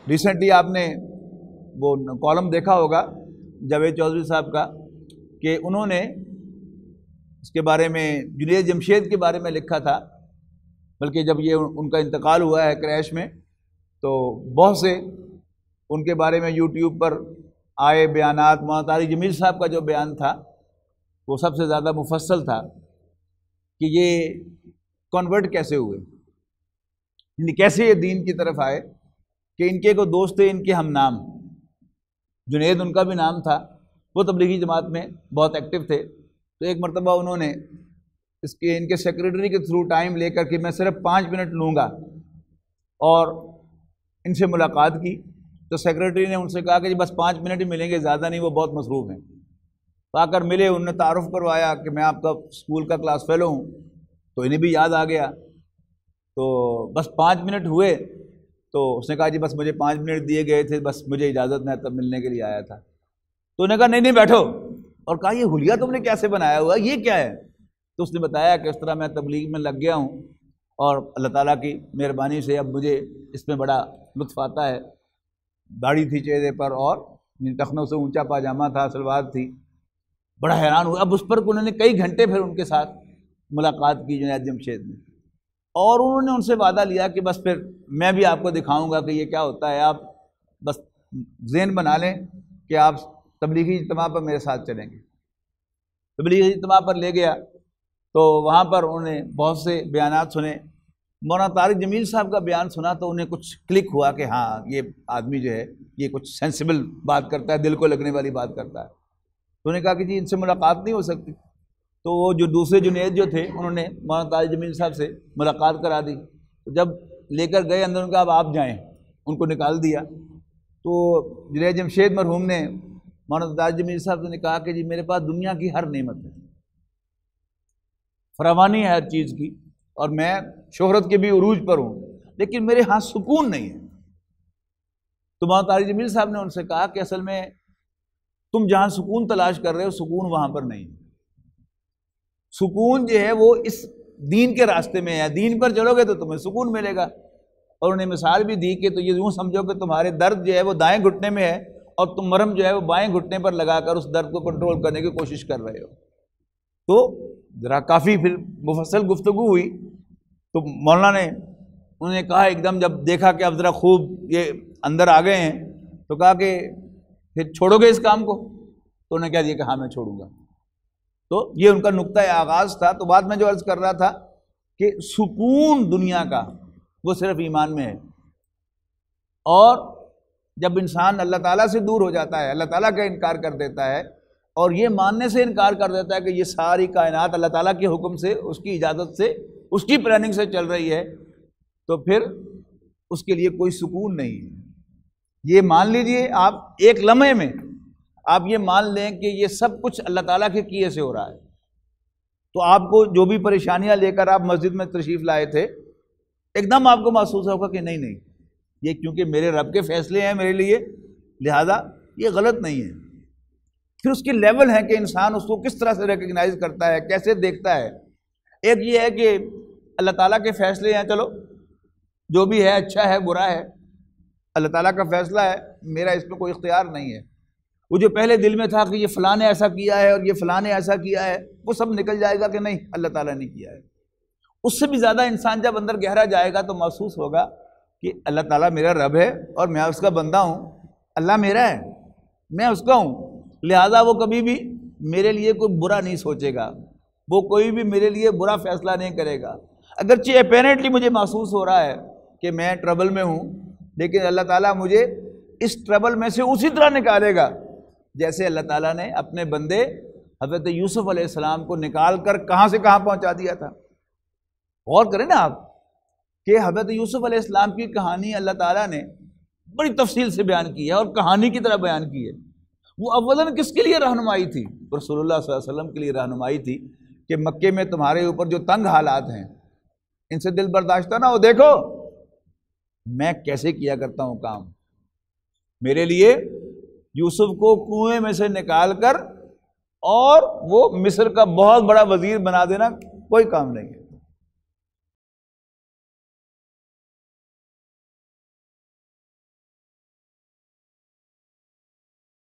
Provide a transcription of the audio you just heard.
Recently آپ نے وہ کالم دیکھا ہوگا جاوید چودھری صاحب کا کہ انہوں نے اس کے بارے میں جنید جمشید کے بارے میں لکھا تھا، بلکہ جب یہ ان کا انتقال ہوا ہے کریش میں تو بہت سے ان کے بارے میں یوٹیوب پر آئے بیانات، مولانا طارق جمیل صاحب کا جو بیان تھا وہ سب سے زیادہ مفصل تھا کہ یہ کنورٹ کیسے ہوئے، یعنی کیسے یہ دین کی طرف آئے، کہ ان کے کوئی دوست تھے ان کے ہم نام، جنید ان کا بھی نام تھا، وہ تبلیغی جماعت میں بہت ایکٹیو تھے، تو ایک مرتبہ انہوں نے ان کے سیکریٹری کے تھرو ٹائم لے کر کہ میں صرف 5 منٹ لوں گا اور ان سے ملاقات کی، تو سیکریٹری نے ان سے کہا کہ جی بس 5 منٹ ہی ملیں گے، زیادہ نہیں، وہ بہت مصروف ہیں۔ تو آ کر ملے، انہوں نے تعارف کروایا کہ میں آپ کا اسکول کا کلاس فیلو ہوں، تو انہیں بھی یاد آ گیا، تو بس 5 منٹ ہوئے تو اس نے کہا جی بس مجھے 5 منٹ دیے گئے تھے، بس مجھے اجازت میں تب ملنے کے لیے آیا تھا۔ تو انہوں نے کہا نہیں بیٹھو، اور کہا یہ حلیہ تم نے کیسے بنایا ہوا، یہ کیا ہے؟ تو اس نے بتایا کہ اس طرح میں تبلیغ میں لگ گیا ہوں اور اللہ تعالیٰ کی مہربانی سے اب مجھے اس میں بڑا لطف آتا ہے۔ داڑھی تھی چہرے پر اور ٹخنوں سے اونچا پاجامہ تھا، سلوار تھی، بڑا حیران ہوا۔ اب اس پر انہوں نے کئی گھنٹے پھر ان کے ساتھ ملاقات کی جنید جمشید نے، اور انہوں نے ان سے وعدہ لیا کہ بس پھر میں بھی آپ کو دکھاؤں گا کہ یہ کیا ہوتا ہے، آپ بس ذہن بنا لیں کہ آپ تبلیغی اجتماع پر میرے ساتھ چلیں گے۔ تبلیغی اجتماع پر لے گیا تو وہاں پر انہوں نے بہت سے بیانات سنے، مولانا طارق جمیل صاحب کا بیان سنا تو انہیں کچھ کلک ہوا کہ ہاں یہ آدمی جو ہے یہ کچھ سینسیبل بات کرتا ہے، دل کو لگنے والی بات کرتا ہے۔ تو انہوں نے کہا کہ جی ان سے ملاقات نہیں ہو سکتی، تو وہ جو دوسرے جنید جو تھے انہوں نے مولانا طارق جمیل صاحب سے ملاقات کرا دی۔ تو جب لے کر گئے اندر، ان کا اب آپ جائیں، ان کو نکال دیا۔ تو جنید جمشید مرحوم نے مولانا طارق جمیل صاحب نے کہا کہ جی میرے پاس دنیا کی ہر نعمت ہے، فراوانی ہے ہر چیز کی، اور میں شہرت کے بھی عروج پر ہوں، لیکن میرے ہاں سکون نہیں ہے۔ تو مولانا طارق جمیل صاحب نے ان سے کہا کہ اصل میں تم جہاں سکون تلاش کر رہے ہو سکون وہاں پر نہیں، سکون جو ہے وہ اس دین کے راستے میں ہے، دین پر چلو گے تو تمہیں سکون ملے گا۔ اور انہیں مثال بھی دی کہ تو یہ یوں سمجھو کہ تمہارے درد جو ہے وہ دائیں گھٹنے میں ہے اور تم مرہم جو ہے وہ بائیں گھٹنے پر لگا کر اس درد کو کنٹرول کرنے کی کوشش کر رہے ہو۔ تو ذرا کافی پھر مفصل گفتگو ہوئی، تو مولانا نے انہوں نے کہا ایک دم جب دیکھا کہ اب ذرا خوب یہ اندر آ گئے ہیں تو کہا کہ پھر چھوڑو گے اس کام کو؟ تو انہوں نے کہہ دیا کہ ہاں میں چھوڑوں گا۔ تو یہ ان کا نقطۂ آغاز تھا۔ تو بعد میں جو عرض کر رہا تھا کہ سکون دنیا کا وہ صرف ایمان میں ہے، اور جب انسان اللہ تعالیٰ سے دور ہو جاتا ہے، اللہ تعالیٰ کا انکار کر دیتا ہے اور یہ ماننے سے انکار کر دیتا ہے کہ یہ ساری کائنات اللہ تعالیٰ کے حکم سے، اس کی اجازت سے، اس کی پلاننگ سے چل رہی ہے، تو پھر اس کے لیے کوئی سکون نہیں ہے۔ یہ مان لیجئے آپ ایک لمحے میں آپ یہ مان لیں کہ یہ سب کچھ اللہ تعالیٰ کے کیے سے ہو رہا ہے، تو آپ کو جو بھی پریشانیاں لے کر آپ مسجد میں تشریف لائے تھے، ایک دم آپ کو محسوس ہوگا کہ نہیں یہ کیونکہ میرے رب کے فیصلے ہیں میرے لیے، لہذا یہ غلط نہیں ہے۔ پھر اس کے لیول ہیں کہ انسان اس کو کس طرح سے ریکگنائز کرتا ہے، کیسے دیکھتا ہے۔ ایک یہ ہے کہ اللہ تعالیٰ کے فیصلے ہیں، چلو جو بھی ہے اچھا ہے برا ہے، اللہ تعالیٰ کا فیصلہ ہے، میرا اس میں کوئی اختیار نہیں ہے۔ وہ جو پہلے دل میں تھا کہ یہ فلاں نے ایسا کیا ہے اور یہ فلاں نے ایسا کیا ہے، وہ سب نکل جائے گا کہ نہیں اللہ تعالیٰ نے کیا ہے۔ اس سے بھی زیادہ انسان جب اندر گہرا جائے گا تو محسوس ہوگا کہ اللہ تعالیٰ میرا رب ہے اور میں اس کا بندہ ہوں، اللہ میرا ہے میں اس کا ہوں، لہذا وہ کبھی بھی میرے لیے کوئی برا نہیں سوچے گا، وہ کوئی بھی میرے لیے برا فیصلہ نہیں کرے گا۔ اگرچہ اپیرنٹلی مجھے محسوس ہو رہا ہے کہ میں ٹربل میں ہوں، لیکن اللہ تعالیٰ مجھے اس ٹربل میں سے اسی طرح نکالے گا جیسے اللہ تعالیٰ نے اپنے بندے حضرت یوسف علیہ السلام کو نکال کر کہاں سے کہاں پہنچا دیا تھا۔ غور کریں نا آپ کہ حضرت یوسف علیہ السلام کی کہانی اللہ تعالیٰ نے بڑی تفصیل سے بیان کی ہے اور کہانی کی طرح بیان کی ہے۔ وہ اولاً کس کے لیے رہنمائی تھی؟ رسول اللہ صلی اللہ علیہ وسلم کے لیے رہنمائی تھی کہ مکے میں تمہارے اوپر جو تنگ حالات ہیں ان سے دل برداشتہ نہ ہو، دیکھو میں کیسے کیا کرتا ہوں کام۔ میرے لیے یوسف کو کنویں میں سے نکال کر اور وہ مصر کا بہت بڑا وزیر بنا دینا کوئی کام نہیں ہے۔